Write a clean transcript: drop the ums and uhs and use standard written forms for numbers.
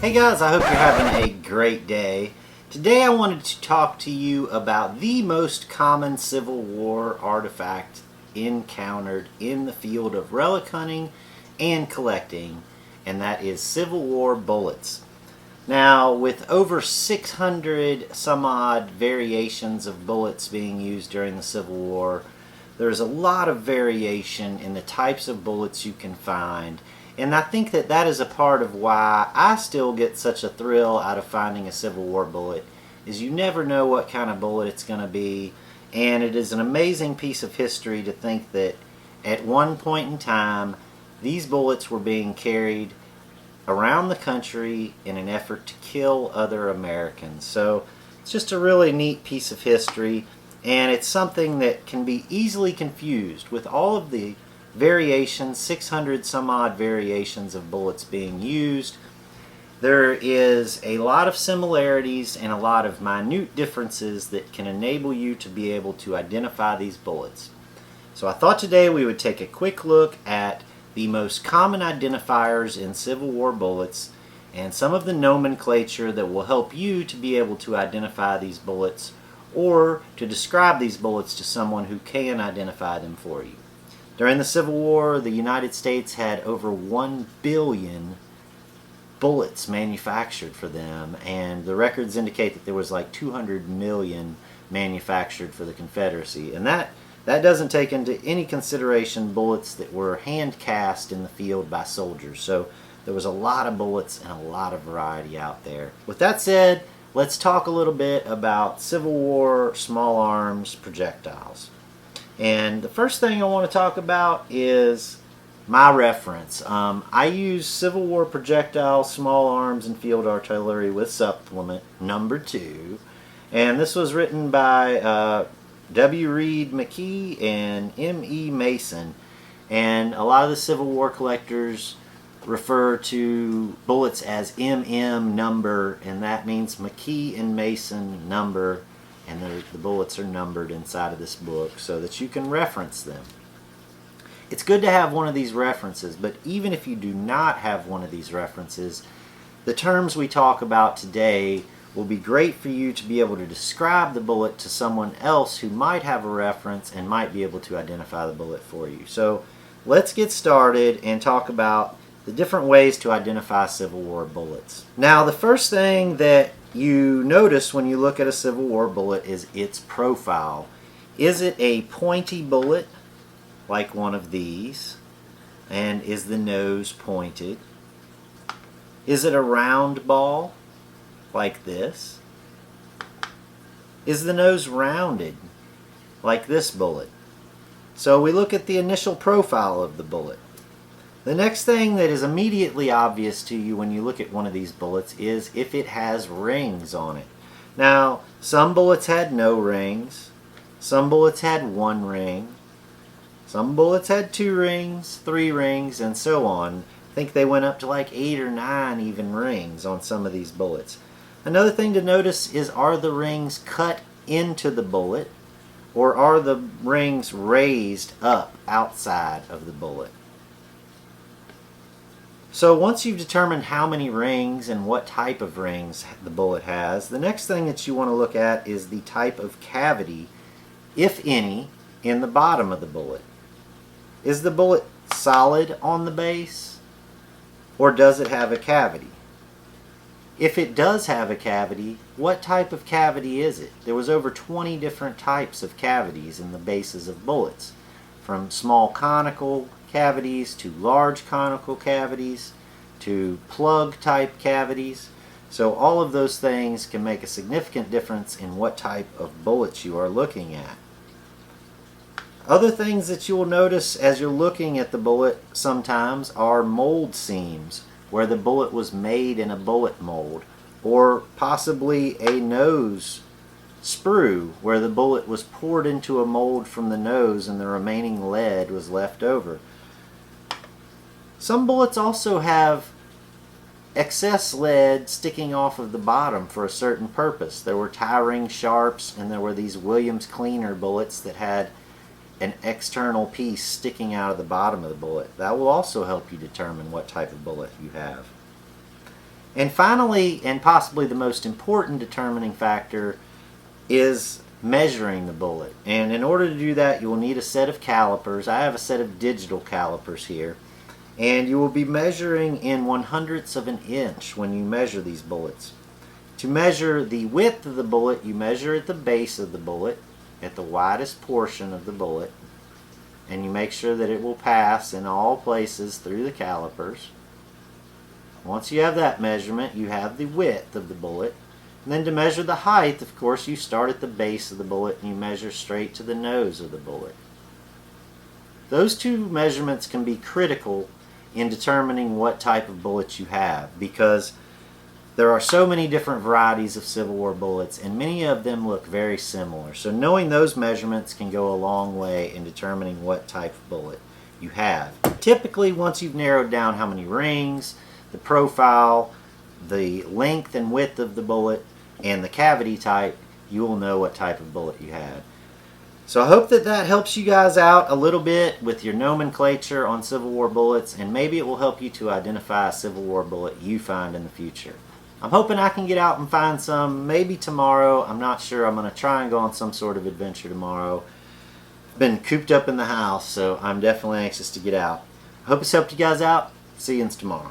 Hey guys, I hope you're having a great day. Today I wanted to talk to you about the most common Civil War artifact encountered in the field of relic hunting and collecting, and that is Civil War bullets. Now, with over 600 some odd variations of bullets being used during the Civil War, there's a lot of variation in the types of bullets you can find. And I think that that is a part of why I still get such a thrill out of finding a Civil War bullet, is you never know what kind of bullet it's going to be. And it is an amazing piece of history to think that at one point in time, these bullets were being carried around the country in an effort to kill other Americans. So it's just a really neat piece of history, and it's something that can be easily confused with all of the variations, 600 some odd variations of bullets being used. There is a lot of similarities and a lot of minute differences that can enable you to be able to identify these bullets. So I thought today we would take a quick look at the most common identifiers in Civil War bullets and some of the nomenclature that will help you to be able to identify these bullets or to describe these bullets to someone who can identify them for you. During the Civil War, the United States had over 1 billion bullets manufactured for them, and the records indicate that there was like 200 million manufactured for the Confederacy. And that doesn't take into any consideration bullets that were hand cast in the field by soldiers. So there was a lot of bullets and a lot of variety out there. With that said, let's talk a little bit about Civil War small arms projectiles. And the first thing I want to talk about is my reference. I use Civil War projectile, small arms, and field artillery with supplement number 2. And this was written by W. Reed McKee and M. E. Mason. And a lot of the Civil War collectors refer to bullets as MM number, and that means McKee and Mason number. And the bullets are numbered inside of this book so that you can reference them. It's good to have one of these references, but even if you do not have one of these references, the terms we talk about today will be great for you to be able to describe the bullet to someone else who might have a reference and might be able to identify the bullet for you. So let's get started and talk about the different ways to identify Civil War bullets. Now, the first thing that you notice when you look at a Civil War bullet is its profile. Is it a pointy bullet like one of these? And is the nose pointed? Is it a round ball like this? Is the nose rounded like this bullet? So we look at the initial profile of the bullet. The next thing that is immediately obvious to you when you look at one of these bullets is if it has rings on it. Now, some bullets had no rings, some bullets had 1 ring, some bullets had 2 rings, 3 rings, and so on. I think they went up to like 8 or 9 even rings on some of these bullets. Another thing to notice is, are the rings cut into the bullet, or are the rings raised up outside of the bullet? So once you've determined how many rings and what type of rings the bullet has, the next thing that you want to look at is the type of cavity, if any, in the bottom of the bullet. Is the bullet solid on the base, or does it have a cavity? If it does have a cavity, what type of cavity is it? There was over 20 different types of cavities in the bases of bullets, from small conical cavities to large conical cavities to plug type cavities. So all of those things can make a significant difference in what type of bullets you are looking at. Other things that you will notice as you're looking at the bullet sometimes are mold seams, where the bullet was made in a bullet mold, or possibly a nose sprue where the bullet was poured into a mold from the nose and the remaining lead was left over. Some bullets also have excess lead sticking off of the bottom for a certain purpose. There were tie-ring sharps, and there were these Williams cleaner bullets that had an external piece sticking out of the bottom of the bullet. That will also help you determine what type of bullet you have. And finally, and possibly the most important determining factor, is measuring the bullet. And in order to do that, you will need a set of calipers. I have a set of digital calipers here. And you will be measuring in 1/100ths of an inch when you measure these bullets. To measure the width of the bullet, you measure at the base of the bullet, at the widest portion of the bullet, and you make sure that it will pass in all places through the calipers. Once you have that measurement, you have the width of the bullet. And then to measure the height, of course, you start at the base of the bullet and you measure straight to the nose of the bullet. Those two measurements can be critical in determining what type of bullets you have, because there are so many different varieties of Civil War bullets and many of them look very similar. So knowing those measurements can go a long way in determining what type of bullet you have. Typically, once you've narrowed down how many rings, the profile, the length and width of the bullet, and the cavity type, you will know what type of bullet you have. So I hope that helps you guys out a little bit with your nomenclature on Civil War bullets, and maybe it will help you to identify a Civil War bullet you find in the future. I'm hoping I can get out and find some, maybe tomorrow. I'm not sure. I'm going to try and go on some sort of adventure tomorrow. I've been cooped up in the house, so I'm definitely anxious to get out. I hope it's helped you guys out. See you tomorrow.